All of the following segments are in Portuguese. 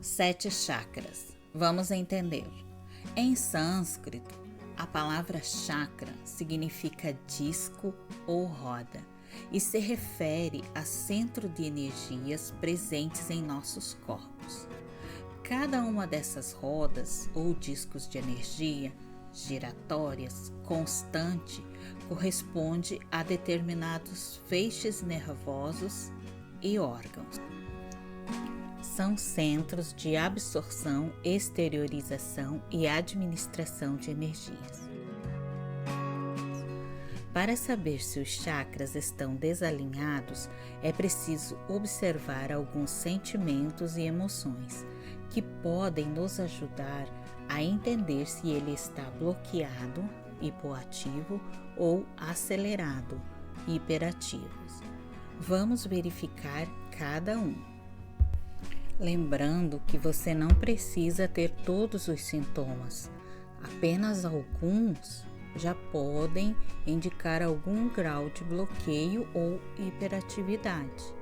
7 chakras. Vamos entender. Em sânscrito, a palavra chakra significa disco ou roda e se refere a centro de energias presentes em nossos corpos. Cada uma dessas rodas ou discos de energia giratórias constante corresponde a determinados feixes nervosos e órgãos. São centros de absorção, exteriorização e administração de energias. Para saber se os chakras estão desalinhados, é preciso observar alguns sentimentos e emoções que podem nos ajudar a entender se ele está bloqueado, hipoativo ou acelerado, hiperativo. Vamos verificar cada um. Lembrando que você não precisa ter todos os sintomas, apenas alguns já podem indicar algum grau de bloqueio ou hiperatividade.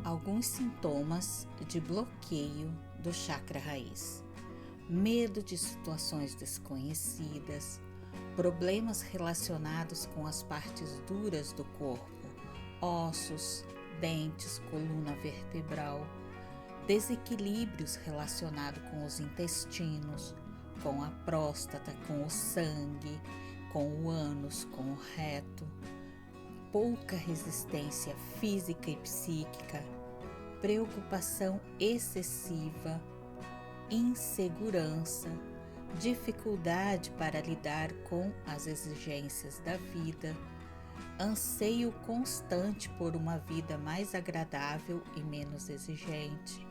Alguns sintomas de bloqueio do chakra raiz: medo de situações desconhecidas, problemas relacionados com as partes duras do corpo, ossos, dentes, coluna vertebral, desequilíbrios relacionados com os intestinos, com a próstata, com o sangue, com o ânus, com o reto, pouca resistência física e psíquica, preocupação excessiva, insegurança, dificuldade para lidar com as exigências da vida, anseio constante por uma vida mais agradável e menos exigente,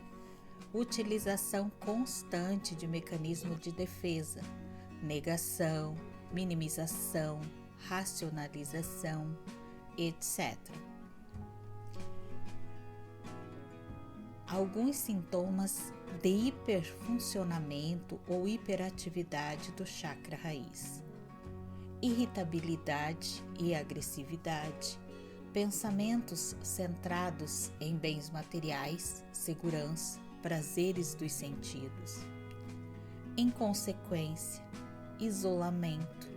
utilização constante de mecanismo de defesa, negação, minimização, racionalização, etc. Alguns sintomas de hiperfuncionamento ou hiperatividade do chakra raiz: irritabilidade e agressividade, pensamentos centrados em bens materiais, segurança, prazeres dos sentidos, inconsequência, isolamento,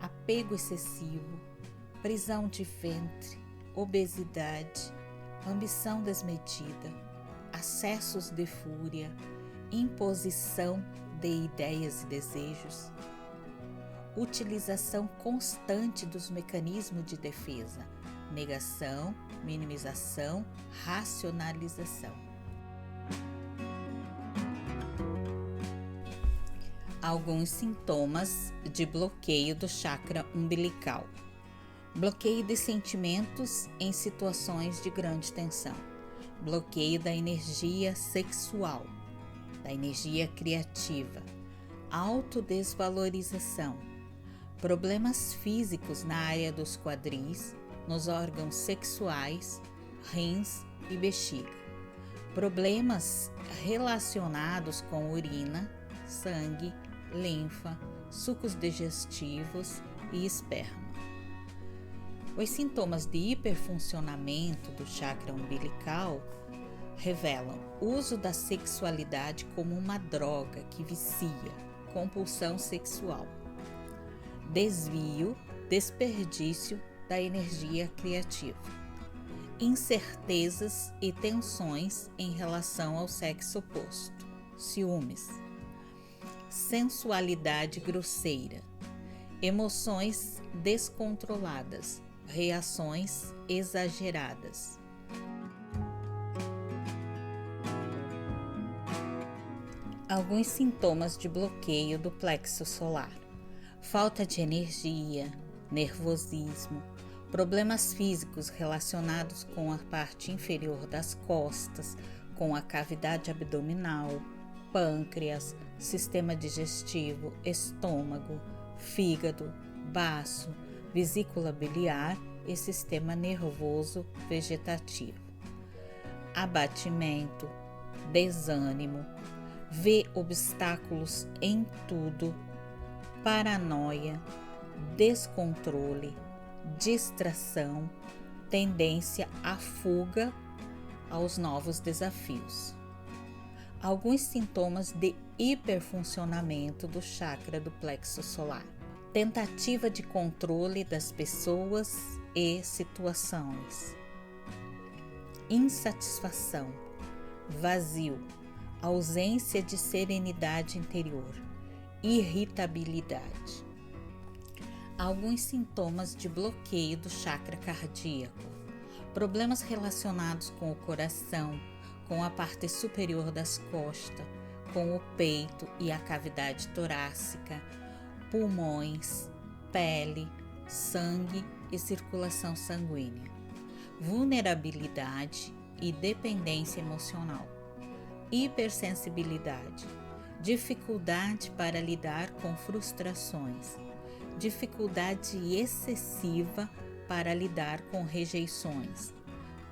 apego excessivo, prisão de ventre, obesidade, ambição desmedida, acessos de fúria, imposição de ideias e desejos, utilização constante dos mecanismos de defesa, negação, minimização, racionalização. Alguns sintomas de bloqueio do chakra umbilical: bloqueio de sentimentos em situações de grande tensão, bloqueio da energia sexual, da energia criativa, autodesvalorização, problemas físicos na área dos quadris, nos órgãos sexuais, rins e bexiga, problemas relacionados com urina, sangue, linfa, sucos digestivos e esperma. Os sintomas de hiperfuncionamento do chakra umbilical revelam uso da sexualidade como uma droga que vicia, compulsão sexual, desvio, desperdício da energia criativa, incertezas e tensões em relação ao sexo oposto, ciúmes, sensualidade grosseira, emoções descontroladas, reações exageradas. Alguns sintomas de bloqueio do plexo solar: falta de energia, nervosismo, problemas físicos relacionados com a parte inferior das costas, com a cavidade abdominal, pâncreas, sistema digestivo, estômago, fígado, baço, vesícula biliar e sistema nervoso vegetativo. Abatimento, desânimo, vê obstáculos em tudo, paranoia, descontrole, distração, tendência à fuga aos novos desafios. Alguns sintomas de hiperfuncionamento do chakra do plexo solar. Tentativa de controle das pessoas e situações. Insatisfação, vazio, ausência de serenidade interior, irritabilidade. Alguns sintomas de bloqueio do chakra cardíaco. Problemas relacionados com o coração, com a parte superior das costas, com o peito e a cavidade torácica, pulmões, pele, sangue e circulação sanguínea, vulnerabilidade e dependência emocional, hipersensibilidade, dificuldade para lidar com frustrações, dificuldade excessiva para lidar com rejeições,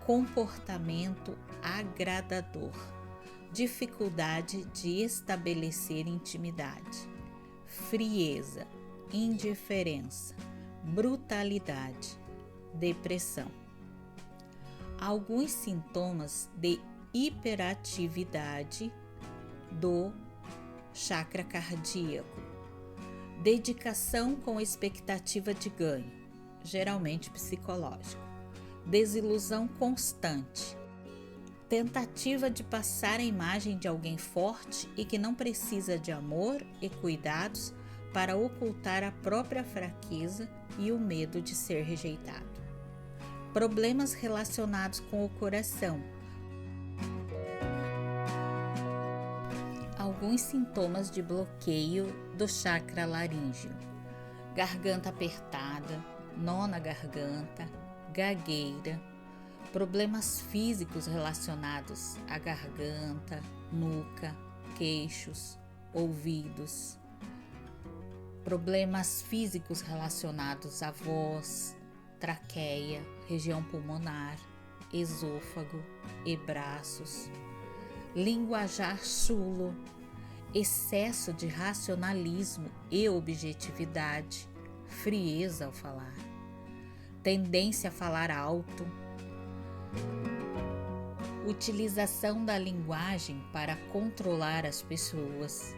comportamento agradador, dificuldade de estabelecer intimidade, frieza, indiferença, brutalidade, depressão. Alguns sintomas de hiperatividade do chakra cardíaco. Dedicação com expectativa de ganho, geralmente psicológico. Desilusão constante. Tentativa de passar a imagem de alguém forte e que não precisa de amor e cuidados para ocultar a própria fraqueza e o medo de ser rejeitado. Problemas relacionados com o coração. Alguns sintomas de bloqueio do chakra laríngeo. Garganta apertada, nó na garganta, gagueira. Problemas físicos relacionados à garganta, nuca, queixos, ouvidos. Problemas físicos relacionados à voz, traqueia, região pulmonar, esôfago e braços. Linguajar chulo, excesso de racionalismo e objetividade, frieza ao falar. Tendência a falar alto. Utilização da linguagem para controlar as pessoas.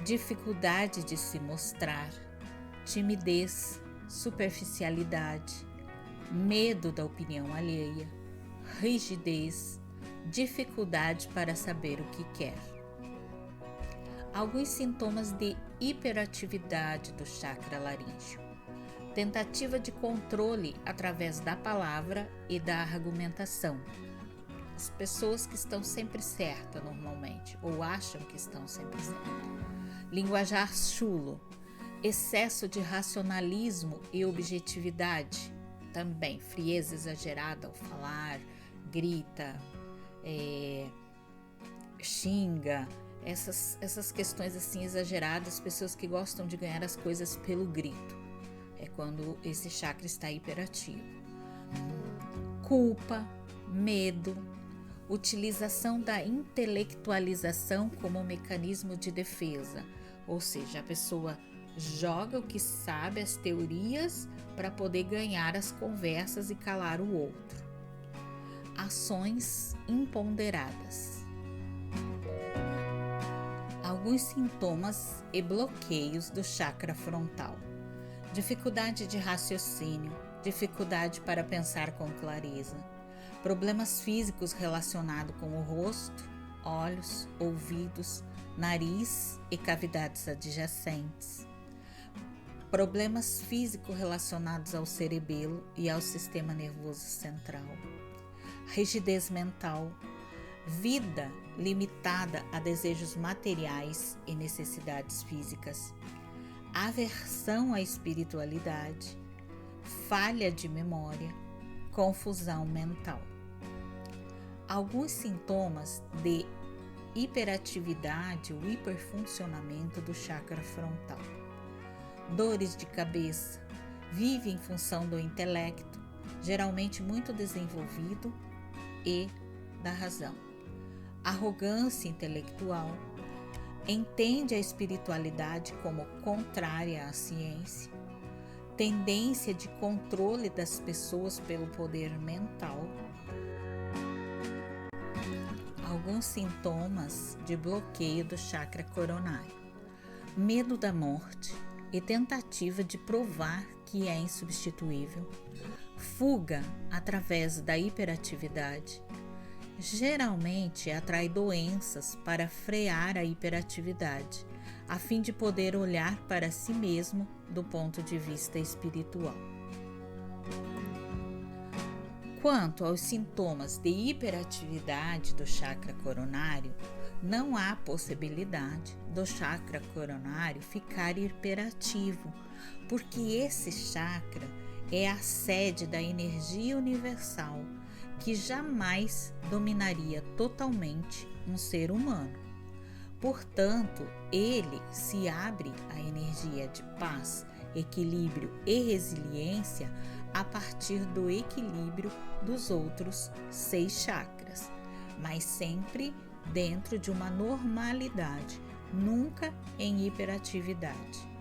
Dificuldade de se mostrar. Timidez, superficialidade. Medo da opinião alheia. Rigidez. Dificuldade para saber o que quer. Alguns sintomas de hiperatividade do chakra laríngeo. Tentativa de controle através da palavra e da argumentação. As pessoas que estão sempre certas normalmente, ou acham que estão sempre certas. Linguajar chulo. Excesso de racionalismo e objetividade. Também frieza exagerada ao falar, grita, xinga. Essas questões assim exageradas, pessoas que gostam de ganhar as coisas pelo grito. É quando esse chakra está hiperativo. Culpa, medo, utilização da intelectualização como mecanismo de defesa. Ou seja, a pessoa joga o que sabe, as teorias, para poder ganhar as conversas e calar o outro. Ações imponderadas. Alguns sintomas e bloqueios do chakra frontal. Dificuldade de raciocínio, dificuldade para pensar com clareza, problemas físicos relacionados com o rosto, olhos, ouvidos, nariz e cavidades adjacentes, problemas físicos relacionados ao cerebelo e ao sistema nervoso central, rigidez mental, vida limitada a desejos materiais e necessidades físicas, aversão à espiritualidade, falha de memória, confusão mental. Alguns sintomas de hiperatividade ou hiperfuncionamento do chakra frontal. Dores de cabeça, vive em função do intelecto, geralmente muito desenvolvido, e da razão. Arrogância intelectual, entende a espiritualidade como contrária à ciência, tendência de controle das pessoas pelo poder mental. alguns sintomas de bloqueio do chakra coronário: medo da morte e tentativa de provar que é insubstituível, fuga através da hiperatividade. Geralmente atrai doenças para frear a hiperatividade, a fim de poder olhar para si mesmo do ponto de vista espiritual. Quanto aos sintomas de hiperatividade do chakra coronário, não há possibilidade do chakra coronário ficar hiperativo, porque esse chakra é a sede da energia universal que jamais dominaria totalmente um ser humano. Portanto, ele se abre à energia de paz, equilíbrio e resiliência a partir do equilíbrio dos outros 6 chakras, mas sempre dentro de uma normalidade, nunca em hiperatividade.